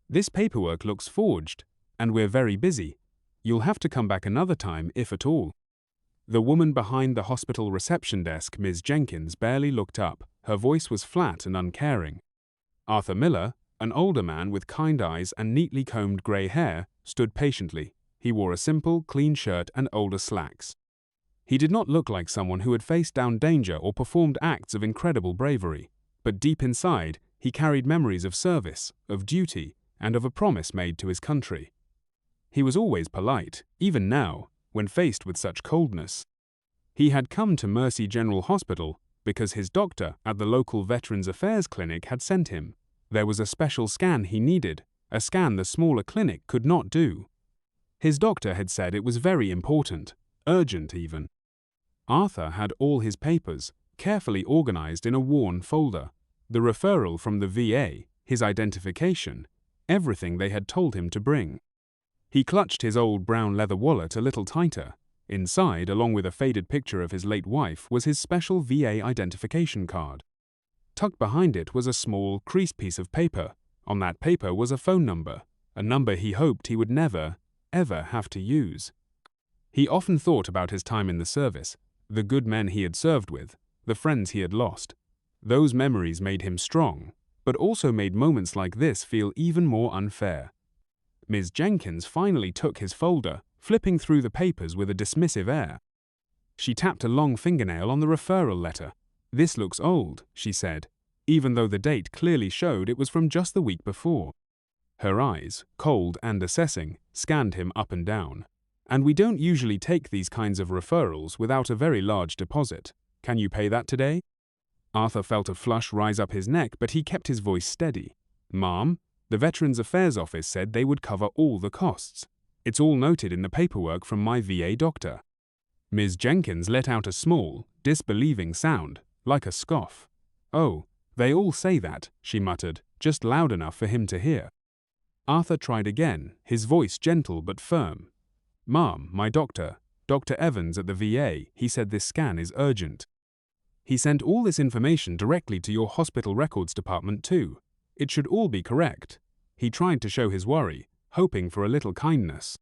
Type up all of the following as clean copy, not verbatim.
"This paperwork looks forged, and we're very busy. You'll have to come back another time, if at all." The woman behind the hospital reception desk, Ms. Jenkins, barely looked up. Her voice was flat and uncaring. Arthur Miller, an older man with kind eyes and neatly combed grey hair, stood patiently. He wore a simple, clean shirt and older slacks. He did not look like someone who had faced down danger or performed acts of incredible bravery, but deep inside, he carried memories of service, of duty, and of a promise made to his country. He was always polite, even now, when faced with such coldness. He had come to Mercy General Hospital because his doctor at the local Veterans Affairs clinic had sent him. There was a special scan he needed, a scan the smaller clinic could not do. His doctor had said it was very important, urgent even. Arthur had all his papers, carefully organized in a worn folder. The referral from the VA, his identification, everything they had told him to bring. He clutched his old brown leather wallet a little tighter. Inside, along with a faded picture of his late wife, was his special VA identification card. Tucked behind it was a small, creased piece of paper. On that paper was a phone number, a number he hoped he would never, ever have to use. He often thought about his time in the service, the good men he had served with, the friends he had lost. Those memories made him strong, but also made moments like this feel even more unfair. Ms. Jenkins finally took his folder, flipping through the papers with a dismissive air. She tapped a long fingernail on the referral letter. "This looks old," she said, even though the date clearly showed it was from just the week before. Her eyes, cold and assessing, scanned him up and down. "And we don't usually take these kinds of referrals without a very large deposit. Can you pay that today?" Arthur felt a flush rise up his neck, but he kept his voice steady. "Ma'am, the Veterans Affairs Office said they would cover all the costs. It's all noted in the paperwork from my VA doctor." Ms. Jenkins let out a small, disbelieving sound, like a scoff. "Oh, they all say that," she muttered, just loud enough for him to hear. Arthur tried again, his voice gentle but firm. "Ma'am, my doctor, Dr. Evans at the VA, he said this scan is urgent. He sent all this information directly to your hospital records department too. It should all be correct." He tried to show his worry, hoping for a little kindness.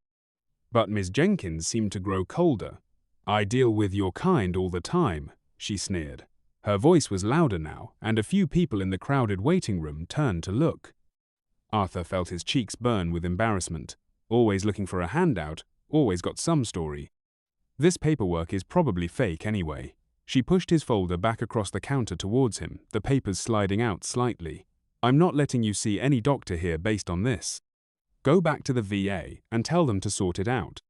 But Ms. Jenkins seemed to grow colder. "I deal with your kind all the time," she sneered. Her voice was louder now, and a few people in the crowded waiting room turned to look. Arthur felt his cheeks burn with embarrassment. Always looking for a handout, always got some story. "This paperwork is probably fake anyway." She pushed his folder back across the counter towards him, the papers sliding out slightly. "I'm not letting you see any doctor here based on this. Go back to the VA and tell them to sort it out."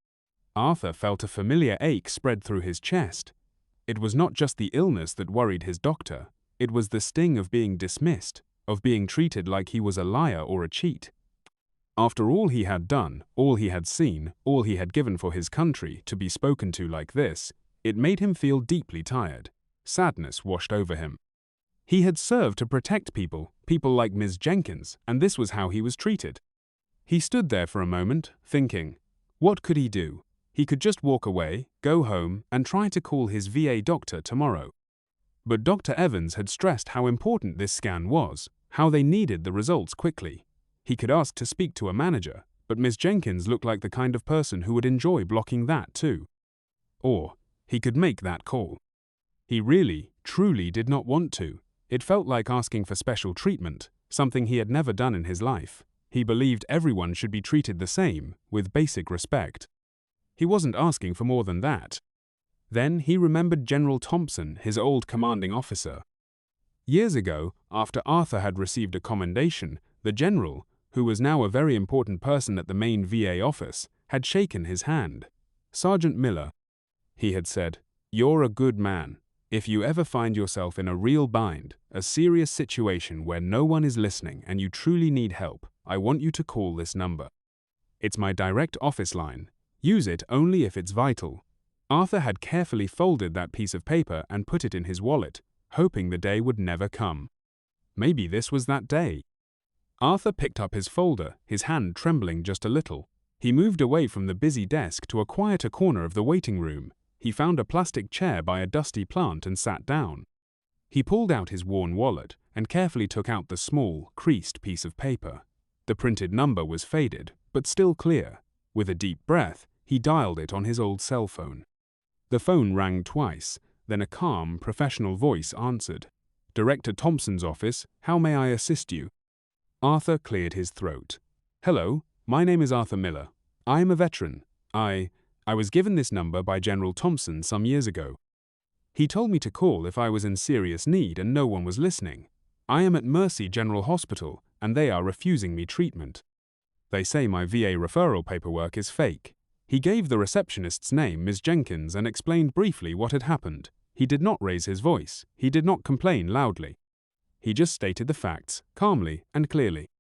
Arthur felt a familiar ache spread through his chest. It was not just the illness that worried his doctor. It was the sting of being dismissed, of being treated like he was a liar or a cheat. After all he had done, all he had seen, all he had given for his country, to be spoken to like this, it made him feel deeply tired. Sadness washed over him. He had served to protect people like Ms. Jenkins, and this was how he was treated. He stood there for a moment, thinking, what could he do? He could just walk away, go home, and try to call his VA doctor tomorrow. But Dr. Evans had stressed how important this scan was, how they needed the results quickly. He could ask to speak to a manager, but Ms. Jenkins looked like the kind of person who would enjoy blocking that too. Or he could make that call. He really, truly did not want to. It felt like asking for special treatment, something he had never done in his life. He believed everyone should be treated the same, with basic respect. He wasn't asking for more than that. Then he remembered General Thompson, his old commanding officer. Years ago, after Arthur had received a commendation, the general, who was now a very important person at the main VA office, had shaken his hand. "Sergeant Miller," he had said, "you're a good man. If you ever find yourself in a real bind, a serious situation where no one is listening and you truly need help, I want you to call this number. It's my direct office line. Use it only if it's vital." Arthur had carefully folded that piece of paper and put it in his wallet, hoping the day would never come. Maybe this was that day. Arthur picked up his folder, his hand trembling just a little. He moved away from the busy desk to a quieter corner of the waiting room. He found a plastic chair by a dusty plant and sat down. He pulled out his worn wallet and carefully took out the small, creased piece of paper. The printed number was faded, but still clear. With a deep breath, he dialed it on his old cell phone. The phone rang twice, then a calm, professional voice answered. "Director Thompson's office, how may I assist you?" Arthur cleared his throat. "Hello, my name is Arthur Miller. I am a veteran. I was given this number by General Thompson some years ago. He told me to call if I was in serious need and no one was listening. I am at Mercy General Hospital, and they are refusing me treatment. They say my VA referral paperwork is fake." He gave the receptionist's name, Ms. Jenkins, and explained briefly what had happened. He did not raise his voice. He did not complain loudly. He just stated the facts, calmly and clearly.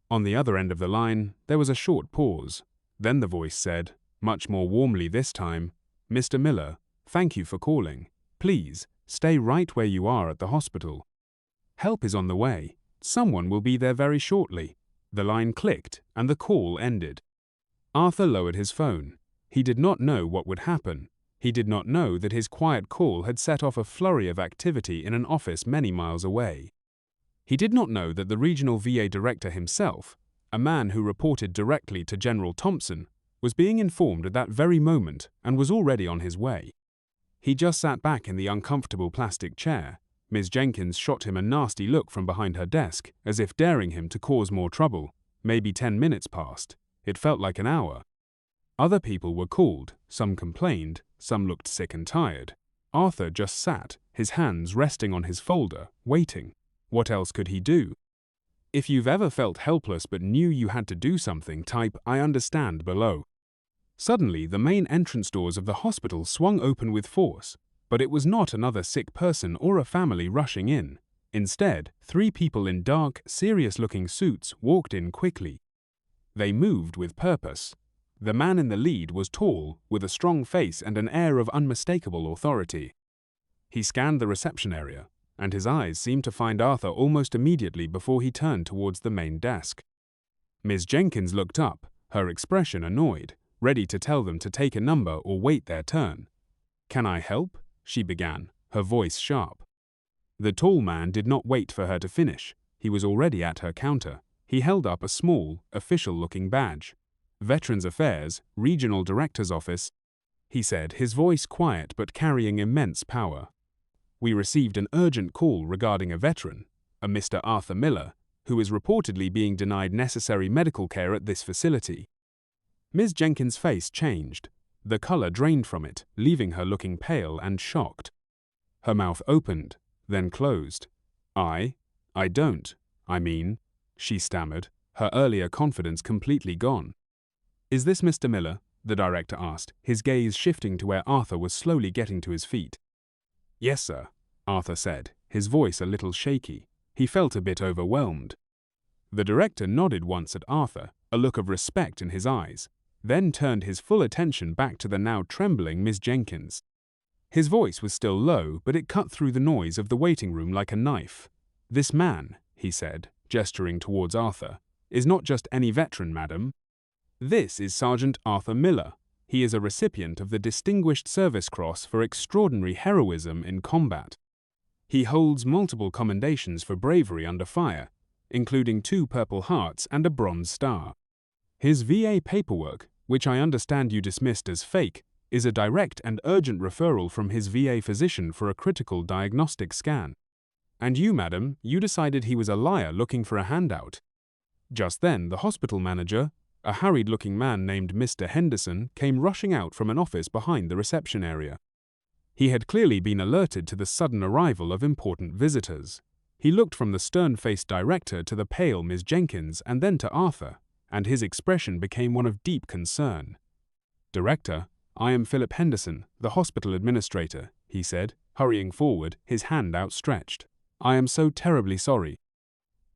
On the other end of the line, there was a short pause. Then the voice said, much more warmly this time, "Mr. Miller, thank you for calling. Please, stay right where you are at the hospital. Help is on the way. Someone will be there very shortly." The line clicked, and the call ended. Arthur lowered his phone. He did not know what would happen. He did not know that his quiet call had set off a flurry of activity in an office many miles away. He did not know that the regional VA director himself, a man who reported directly to General Thompson, was being informed at that very moment and was already on his way. He just sat back in the uncomfortable plastic chair. Ms. Jenkins shot him a nasty look from behind her desk, as if daring him to cause more trouble. Maybe 10 minutes passed. It felt like an hour. Other people were called, some complained, some looked sick and tired. Arthur just sat, his hands resting on his folder, waiting. What else could he do? If you've ever felt helpless but knew you had to do something, type "I understand" below. Suddenly, the main entrance doors of the hospital swung open with force, but it was not another sick person or a family rushing in. Instead, 3 people in dark, serious-looking suits walked in quickly. They moved with purpose. The man in the lead was tall, with a strong face and an air of unmistakable authority. He scanned the reception area, and his eyes seemed to find Arthur almost immediately before he turned towards the main desk. Ms. Jenkins looked up, her expression annoyed, ready to tell them to take a number or wait their turn. "Can I help?" she began, her voice sharp. The tall man did not wait for her to finish. He was already at her counter. He held up a small, official-looking badge. "Veterans Affairs, Regional Director's Office," he said, his voice quiet but carrying immense power. "We received an urgent call regarding a veteran, a Mr. Arthur Miller, who is reportedly being denied necessary medical care at this facility." Ms. Jenkins' face changed. The color drained from it, leaving her looking pale and shocked. Her mouth opened, then closed. I mean, she stammered, her earlier confidence completely gone. "Is this Mr. Miller?" the director asked, his gaze shifting to where Arthur was slowly getting to his feet. "Yes, sir," Arthur said, his voice a little shaky. He felt a bit overwhelmed. The director nodded once at Arthur, a look of respect in his eyes, then turned his full attention back to the now trembling Miss Jenkins. His voice was still low, but it cut through the noise of the waiting room like a knife. "This man," he said, gesturing towards Arthur, "is not just any veteran, madam. This is Sergeant Arthur Miller. He is a recipient of the Distinguished Service Cross for extraordinary heroism in combat. He holds multiple commendations for bravery under fire, including 2 Purple Hearts and a Bronze Star. His VA paperwork, which I understand you dismissed as fake, is a direct and urgent referral from his VA physician for a critical diagnostic scan. And you, madam, you decided he was a liar looking for a handout." Just then, the hospital manager, a harried-looking man named Mr. Henderson, came rushing out from an office behind the reception area. He had clearly been alerted to the sudden arrival of important visitors. He looked from the stern-faced director to the pale Ms. Jenkins and then to Arthur, and his expression became one of deep concern. "Director, I am Philip Henderson, the hospital administrator," he said, hurrying forward, his hand outstretched. "I am so terribly sorry.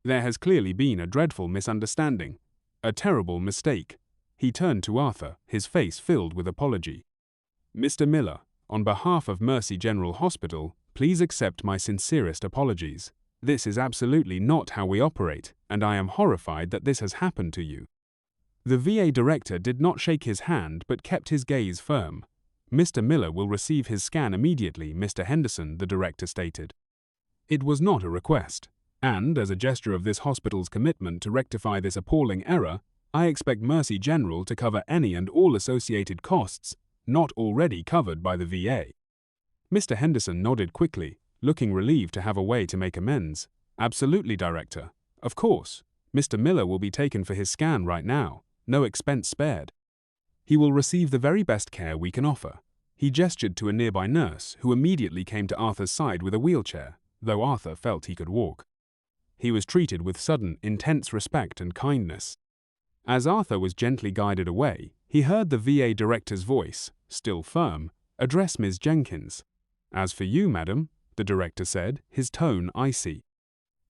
There has clearly been a dreadful misunderstanding. A terrible mistake." He turned to Arthur, his face filled with apology. "Mr. Miller, on behalf of Mercy General Hospital, please accept my sincerest apologies. This is absolutely not how we operate, and I am horrified that this has happened to you." The VA director did not shake his hand but kept his gaze firm. "Mr. Miller will receive his scan immediately, Mr. Henderson," the director stated. It was not a request. And, as a gesture of this hospital's commitment to rectify this appalling error, I expect Mercy General to cover any and all associated costs not already covered by the VA. Mr. Henderson nodded quickly, looking relieved to have a way to make amends. Absolutely, Director. Of course. Mr. Miller will be taken for his scan right now. No expense spared. He will receive the very best care we can offer. He gestured to a nearby nurse, who immediately came to Arthur's side with a wheelchair, though Arthur felt he could walk. He was treated with sudden, intense respect and kindness. As Arthur was gently guided away, he heard the VA director's voice, still firm, address Ms. Jenkins. "As for you, madam," the director said, his tone icy.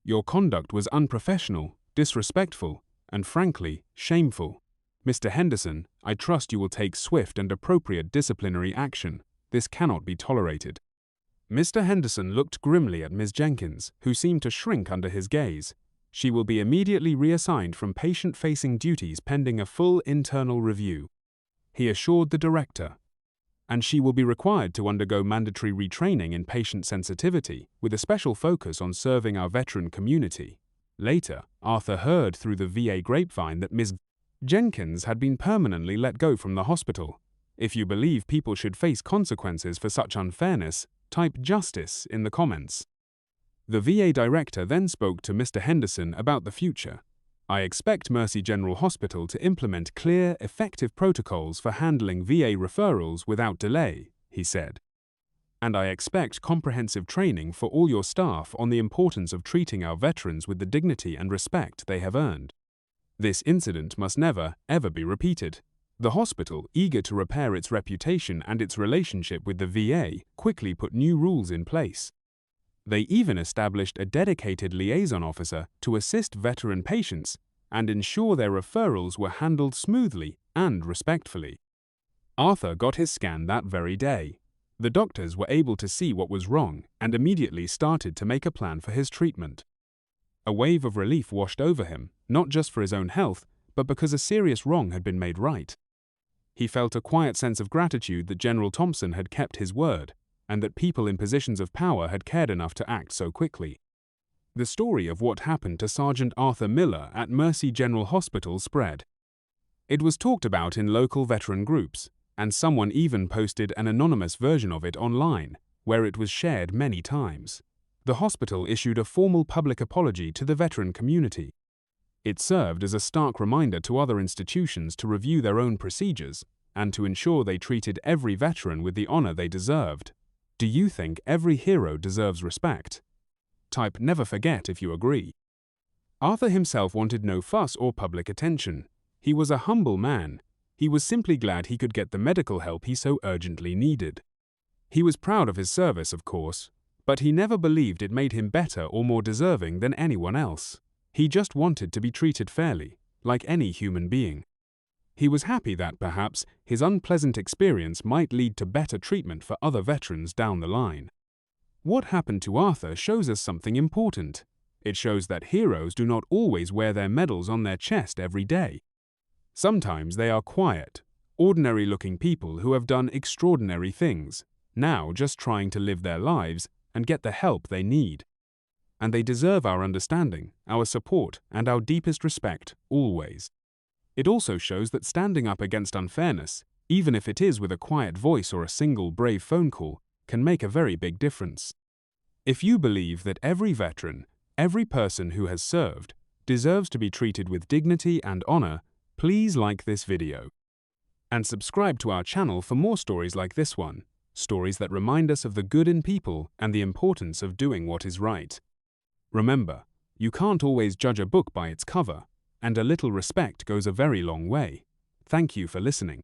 "Your conduct was unprofessional, disrespectful, and frankly, shameful. Mr. Henderson, I trust you will take swift and appropriate disciplinary action. This cannot be tolerated." Mr. Henderson looked grimly at Ms. Jenkins, who seemed to shrink under his gaze. She will be immediately reassigned from patient-facing duties pending a full internal review, he assured the director. And she will be required to undergo mandatory retraining in patient sensitivity, with a special focus on serving our veteran community. Later, Arthur heard through the VA grapevine that Ms. Jenkins had been permanently let go from the hospital. If you believe people should face consequences for such unfairness, type justice in the comments. The VA director then spoke to Mr. Henderson about the future. "I expect Mercy General Hospital to implement clear, effective protocols for handling VA referrals without delay," he said. "And I expect comprehensive training for all your staff on the importance of treating our veterans with the dignity and respect they have earned. This incident must never, ever be repeated." The hospital, eager to repair its reputation and its relationship with the VA, quickly put new rules in place. They even established a dedicated liaison officer to assist veteran patients and ensure their referrals were handled smoothly and respectfully. Arthur got his scan that very day. The doctors were able to see what was wrong and immediately started to make a plan for his treatment. A wave of relief washed over him, not just for his own health, but because a serious wrong had been made right. He felt a quiet sense of gratitude that General Thompson had kept his word, and that people in positions of power had cared enough to act so quickly. The story of what happened to Sergeant Arthur Miller at Mercy General Hospital spread. It was talked about in local veteran groups, and someone even posted an anonymous version of it online, where it was shared many times. The hospital issued a formal public apology to the veteran community. It served as a stark reminder to other institutions to review their own procedures and to ensure they treated every veteran with the honor they deserved. Do you think every hero deserves respect? Type "never forget" if you agree. Arthur himself wanted no fuss or public attention. He was a humble man. He was simply glad he could get the medical help he so urgently needed. He was proud of his service, of course, but he never believed it made him better or more deserving than anyone else. He just wanted to be treated fairly, like any human being. He was happy that, perhaps, his unpleasant experience might lead to better treatment for other veterans down the line. What happened to Arthur shows us something important. It shows that heroes do not always wear their medals on their chest every day. Sometimes they are quiet, ordinary-looking people who have done extraordinary things, now just trying to live their lives and get the help they need. And they deserve our understanding, our support, and our deepest respect, always. It also shows that standing up against unfairness, even if it is with a quiet voice or a single brave phone call, can make a very big difference. If you believe that every veteran, every person who has served, deserves to be treated with dignity and honor, please like this video. And subscribe to our channel for more stories like this one, stories that remind us of the good in people and the importance of doing what is right. Remember, you can't always judge a book by its cover, and a little respect goes a very long way. Thank you for listening.